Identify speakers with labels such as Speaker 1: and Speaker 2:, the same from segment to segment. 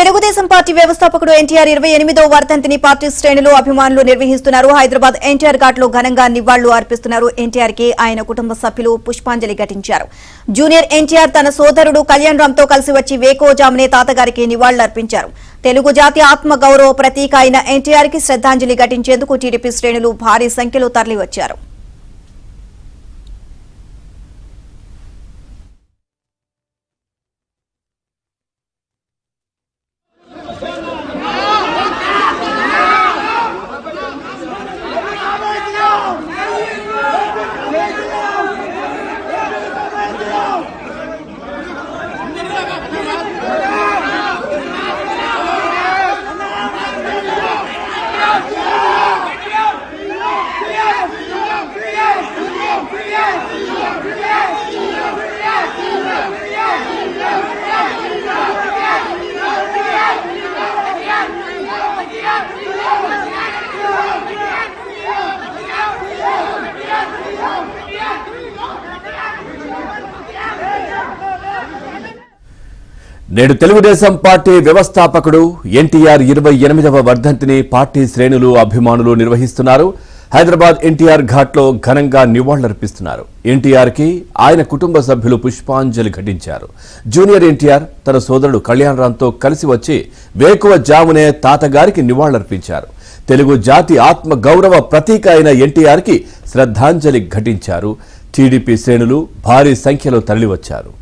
Speaker 1: Telugu Desam party వ్యవస్థాపకుడు ఎన్టీఆర్ 28వ వర్ధంతిని party శ్రేణులు అభిమానులు నిర్వహిస్తున్నారు. హైదరాబాద్ ఎన్టీఆర్ ఘాట్ లో ఘనంగా నివాళులు అర్పిస్తున్నారు. ఎన్టీఆర్ కి ఆయన కుటుంబ సభ్యులు పుష్పాంజలి ఘటించారు. జూనియర్ ఎన్టీఆర్ తన సోదరుడు కళ్యాణ్ రామ్ తో కలిసి వచ్చి వేకోజామునే తాతగారికి నివాళులర్పించారు. తెలుగు జాతి ఆత్మ గౌరవ ప్రతీక అయిన ఎన్టీఆర్ కి శ్రద్ధాంజలి ఘటించేందుకు టీడీపీ శ్రేణులు భారీ సంఖ్యలో తరలివచ్చారు.
Speaker 2: నేడు తెలుగుదేశం పార్టీ వ్యవస్థాపకుడు ఎన్టీఆర్ 28వ వర్ధంతిని పార్టీ శ్రేణులు అభిమానులు నిర్వహిస్తున్నారు. హైదరాబాద్ ఎన్టీఆర్ ఘాట్ లో ఘనంగా నివాళులర్పిస్తున్నారు. ఎన్టీఆర్ కి ఆయన కుటుంబ సభ్యులు పుష్పాంజలి ఘటించారు. జూనియర్ ఎన్టీఆర్ తన సోదరుడు కళ్యాణ్ రామ్ తో కలిసి వచ్చి వేకువజామునే తాతగారికి నివాళులర్పించారు. తెలుగు జాతి ఆత్మ గౌరవ ప్రతీక అయిన ఎన్టీఆర్ కి శ్రద్ధాంజలి ఘటించారు. టీడీపీ శ్రేణులు భారీ సంఖ్యలో తరలివచ్చారు.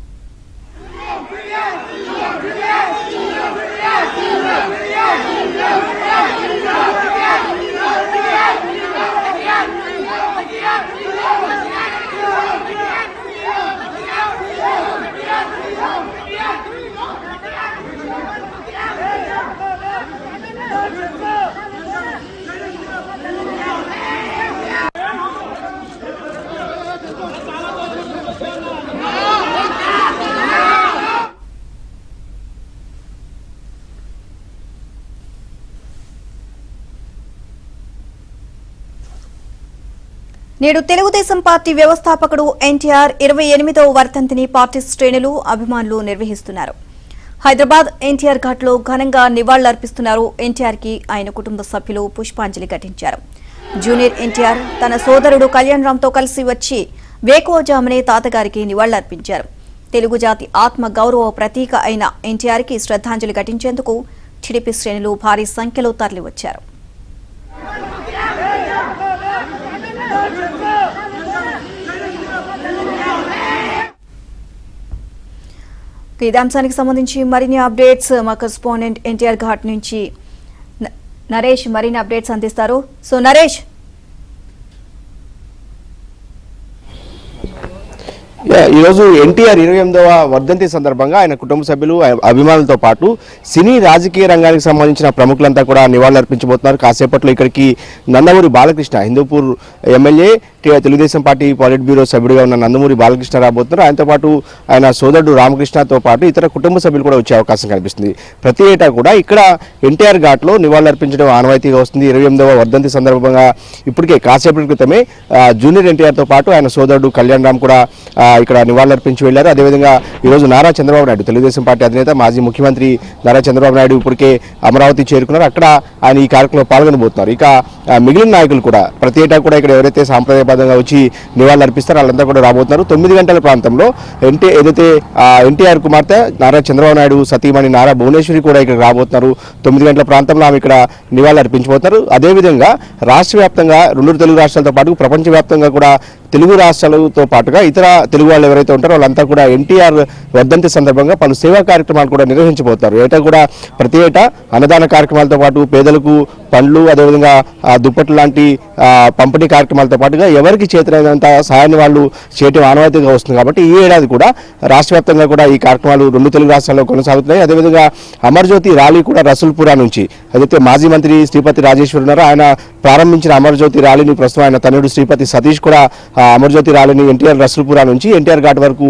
Speaker 1: నేడు తెలుగుదేశం పార్టీ వ్యవస్థాపకుడు ఎన్టీఆర్ 28వ వర్ధంతిని పార్టీ శ్రేణులు అభిమానులు నిర్వహిస్తున్నారు. హైదరాబాద్ ఎన్టీఆర్ ఘాట్ లో ఘనంగా నివాళులర్పిస్తున్నారు. ఎన్టీఆర్ కి ఆయన కుటుంబ సభ్యులు పుష్పాంజలి ఘటించారు. జూనియర్ ఎన్టీఆర్ తన సోదరుడు కళ్యాణ్ రామ్ తో కలిసి వచ్చి వేకోజామునే తాతగారికి నివాళులర్పించారు. తెలుగు జాతి ఆత్మ గౌరవ ప్రతీక అయిన ఎన్టీఆర్ కి శ్రద్ధాంజలి ఘటించేందుకు టీడీపీ శ్రేణులు భారీ సంఖ్యలో తరలివచ్చారు. ఇదే అంశానికి సంబంధించి మరిన్ని అప్డేట్స్ మా కరెస్పాండెంట్ ఎన్టీఆర్ ఘాట్ నుంచి నరేష్ మరిన్ని అప్డేట్స్ అందిస్తారు. సో నరేష్,
Speaker 3: ఈరోజు ఎన్టీఆర్ 28వ వర్ధంతి సందర్భంగా ఆయన కుటుంబ సభ్యులు అభిమానులతో పాటు సినీ రాజకీయ రంగానికి సంబంధించిన ప్రముఖులంతా కూడా నివాళులర్పించబోతున్నారు. కాసేపట్లో ఇక్కడికి Nandamuri Balakrishna, Hindupur MLA, Telugu Desam party politburo సభ్యుడిగా ఉన్న నందమూరి బాలకృష్ణ రాబోతున్నారు. ఆయనతో పాటు ఆయన సోదరుడు రామకృష్ణతో పాటు ఇతర కుటుంబ సభ్యులు కూడా వచ్చే అవకాశం కనిపిస్తుంది. ప్రతి ఏటా కూడా ఇక్కడ ఎన్టీఆర్ ఘాట్లో నివాళులర్పించడం ఆనవాయితీగా వస్తుంది. 28వ వర్ధంతి సందర్భంగా ఇప్పటికే కాసేపటి క్రితమే జూనియర్ ఎన్టీఆర్తో పాటు ఆయన సోదరుడు కళ్యాణ్ రామ్ కూడా ఇక్కడ నివాళులర్పించి వెళ్లారు. అదేవిధంగా ఈరోజు నారా చంద్రబాబు నాయుడు, తెలుగుదేశం పార్టీ అధినేత, మాజీ ముఖ్యమంత్రి నారా చంద్రబాబు నాయుడు ఇప్పటికే అమరావతి చేరుకున్నారు. అక్కడ ఆయన ఈ కార్యక్రమంలో పాల్గొనబోతున్నారు. ఇక మిగిలిన నాయకులు కూడా ప్రతి ఏటా కూడా ఇక్కడ ఎవరైతే సాంప్రదాయబద్ధంగా వచ్చి నివాళులర్పిస్తారో వాళ్ళంతా కూడా రాబోతున్నారు. 9 గంటల ప్రాంతంలో ఏదైతే ఎన్టీఆర్ కుమార్తె నారా చంద్రబాబు నాయుడు సతీమణి నారా భువనేశ్వరి కూడా ఇక్కడ రాబోతున్నారు. 9 గంటల ప్రాంతంలో ఆమె ఇక్కడ నివాళులర్పించబోతున్నారు. అదేవిధంగా రాష్ట్ర వ్యాప్తంగా 2 తెలుగు రాష్ట్రాలతో పాటు ప్రపంచవ్యాప్తంగా కూడా తెలుగు రాష్ట్రాలతో పాటుగా ఇతర తెలుగు వాళ్ళు ఎవరైతే ఉంటారో వాళ్ళంతా కూడా ఎన్టీఆర్ వర్ధంతి సందర్భంగా పలు సేవా కార్యక్రమాలు కూడా నిర్వహించబోతారు. ఏటా కూడా ప్రతి ఏటా అన్నదాన కార్యక్రమాలతో పాటు పేదలకు పండ్లు, అదేవిధంగా దుప్పట్లు లాంటి పంపిణీ కార్యక్రమాలతో పాటుగా ఎవరికి చేతనైనంత సహాయాన్ని వాళ్ళు చేయటం ఆనవాయితీగా వస్తుంది. కాబట్టి ఈ ఏడాది కూడా రాష్ట్ర వ్యాప్తంగా కూడా ఈ కార్యక్రమాలు 2 తెలుగు రాష్ట్రాల్లో కొనసాగుతున్నాయి. అదేవిధంగా అమర్జ్యోతి ర్యాలీ కూడా రసూల్పురా నుంచి ఏదైతే మాజీ మంత్రి శ్రీపతి రాజేశ్వర్ ఉన్నారో ఆయన ప్రారంభించిన అమర్జ్యోతి ర్యాలీని ప్రస్తుతం ఆయన తనయుడు శ్రీపతి సతీష్ కూడా అమర్జ్యోతి ర్యాలీని ఎన్టీఆర్ రసూల్పురా నుంచి ఎన్టీఆర్ ఘాట్ వరకు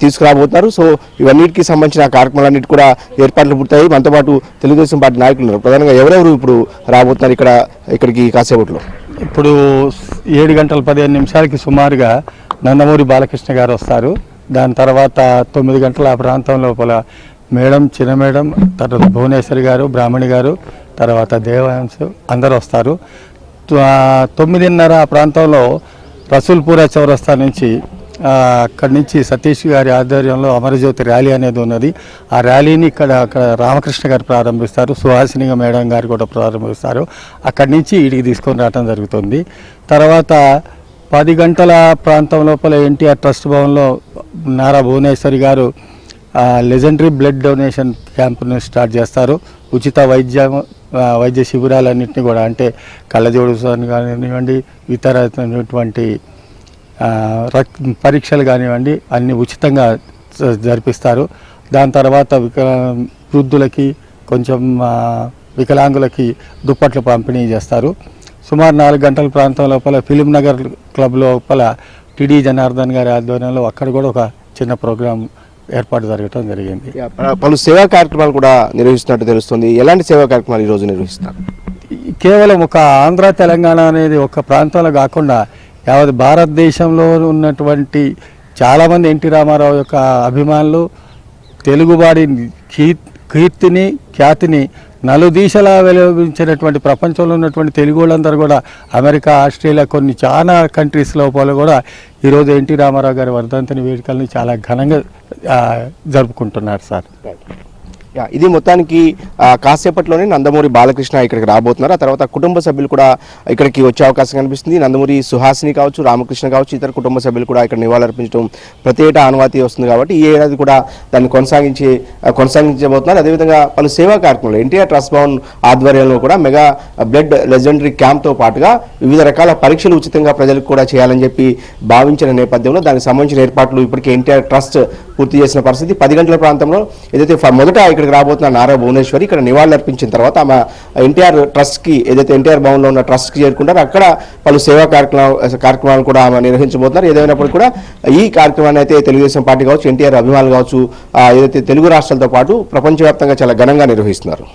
Speaker 3: తీసుకురాబోతున్నారు. సో ఇవన్నిటికి సంబంధించిన కార్యక్రమాలన్నిటి కూడా ఏర్పాట్లు పూర్తయి మనతో పాటు తెలుగుదేశం పార్టీ నాయకులు ఉన్నారు. ప్రధానంగా ఎవరెవరు ఇప్పుడు రాబోతున్నారు ఇక్కడికి కాసేపట్లో?
Speaker 4: ఇప్పుడు 7:15 సుమారుగా నందమూరి బాలకృష్ణ గారు వస్తారు. దాని తర్వాత 9 గంటల ప్రాంతం లోపల మేడం, చిన్న మేడం, తర్వాత భువనేశ్వరి గారు, బ్రాహ్మణి గారు, తర్వాత దేవాంశ్ అందరూ వస్తారు. 9:30 ఆ ప్రాంతంలో రసూల్పురా చౌరస్తా నుంచి అక్కడి నుంచి సతీష్ గారి ఆధ్వర్యంలో అమరజ్యోతి ర్యాలీ అనేది ఉన్నది. ఆ ర్యాలీని అక్కడ రామకృష్ణ గారు ప్రారంభిస్తారు, సుహాసిని మేడం గారు కూడా ప్రారంభిస్తారు. అక్కడి నుంచి ఇడికి తీసుకొని రావడం జరుగుతుంది. తర్వాత 10 గంటల ప్రాంతం లోపల ఎన్టీఆర్ ట్రస్ట్ భవన్లో నారా భువనేశ్వరి గారు లెజెండరీ బ్లడ్ డొనేషన్ క్యాంపును స్టార్ట్ చేస్తారు. ఉచిత వైద్య శిబిరాలన్నింటినీ కూడా, అంటే కళ్ళజోడు కానివ్వండి, ఇతరటువంటి పరీక్షలు కానివ్వండి, అన్ని ఉచితంగా జరిపిస్తారు. దాని తర్వాత వృద్ధులకి, కొంచెం వికలాంగులకి దుప్పట్లు పంపిణీ చేస్తారు. సుమారు 4 గంటల ప్రాంతం లోపల ఫిలిం నగర్ క్లబ్ లోపల టిడి జనార్దన్ గారి ఆధ్వర్యంలో అక్కడ కూడా ఒక చిన్న ప్రోగ్రాం ఏర్పాటు జరగడం జరిగింది.
Speaker 3: పలు సేవా కార్యక్రమాలు కూడా నిర్వహిస్తున్నట్టు తెలుస్తుంది. ఎలాంటి సేవా కార్యక్రమాలు ఈరోజు నిర్వహిస్తారు?
Speaker 4: కేవలం ఒక ఆంధ్ర తెలంగాణ అనేది ఒక ప్రాంతంలో కాకుండా యావత్ భారతదేశంలో ఉన్నటువంటి చాలామంది ఎన్టీ రామారావు యొక్క అభిమానులు తెలుగువాడి కీర్తిని, ఖ్యాతిని నలుదీశలా వెలువరించినటువంటి ప్రపంచంలో ఉన్నటువంటి తెలుగు వాళ్ళందరూ కూడా అమెరికా, ఆస్ట్రేలియా, కొన్ని చాలా కంట్రీస్ లోపల కూడా ఈరోజు ఎన్టీ రామారావు గారి వర్ధంతిని వేడుకల్ని చాలా ఘనంగా జరుపుకుంటున్నారు సార్.
Speaker 3: ఇది మొత్తానికి కాసేపట్లోనే నందమూరి బాలకృష్ణ ఇక్కడికి రాబోతున్నారు. ఆ తర్వాత కుటుంబ సభ్యులు కూడా ఇక్కడికి వచ్చే అవకాశం కనిపిస్తుంది. నందమూరి సుహాసిని కావచ్చు, రామకృష్ణ కావచ్చు, ఇతర కుటుంబ సభ్యులు కూడా ఇక్కడ నివాళులర్పించడం ప్రతి ఏటా ఆనవాయితీ వస్తుంది కాబట్టి ఈ ఏడాది కూడా దాన్ని కొనసాగించబోతున్నారు. అదేవిధంగా పలు సేవా కార్యక్రమాలు ఎన్టీఆర్ ట్రస్ట్ భవన్ ఆధ్వర్యంలో కూడా మెగా బ్లడ్ లెజెండరీ క్యాంప్తో పాటుగా వివిధ రకాల పరీక్షలు ఉచితంగా ప్రజలకు కూడా చేయాలని చెప్పి భావించిన నేపథ్యంలో దానికి సంబంధించిన ఏర్పాట్లు ఇప్పటికే ఎన్టీఆర్ ట్రస్ట్ పూర్తి చేసిన పరిస్థితి. 10 గంటల ప్రాంతంలో ఏదైతే మొదట ఇక్కడికి రాబోతున్న నారా భువనేశ్వరి ఇక్కడ నివాళులర్పించిన తర్వాత ఆమె ఎన్టీఆర్ ట్రస్ట్కి, ఏదైతే ఎన్టీఆర్ భవన్లో ఉన్న ట్రస్ట్కి చేరుకుంటారో అక్కడ పలు సేవా కార్యక్రమాలు కూడా ఆమె నిర్వహించబోతున్నారు. ఏదైనప్పటికీ కూడా ఈ కార్యక్రమాన్ని అయితే తెలుగుదేశం పార్టీ కావచ్చు, ఎన్టీఆర్ అభిమానులు కావచ్చు, ఏదైతే తెలుగు రాష్ట్రాలతో పాటు ప్రపంచవ్యాప్తంగా చాలా ఘనంగా నిర్వహిస్తున్నారు.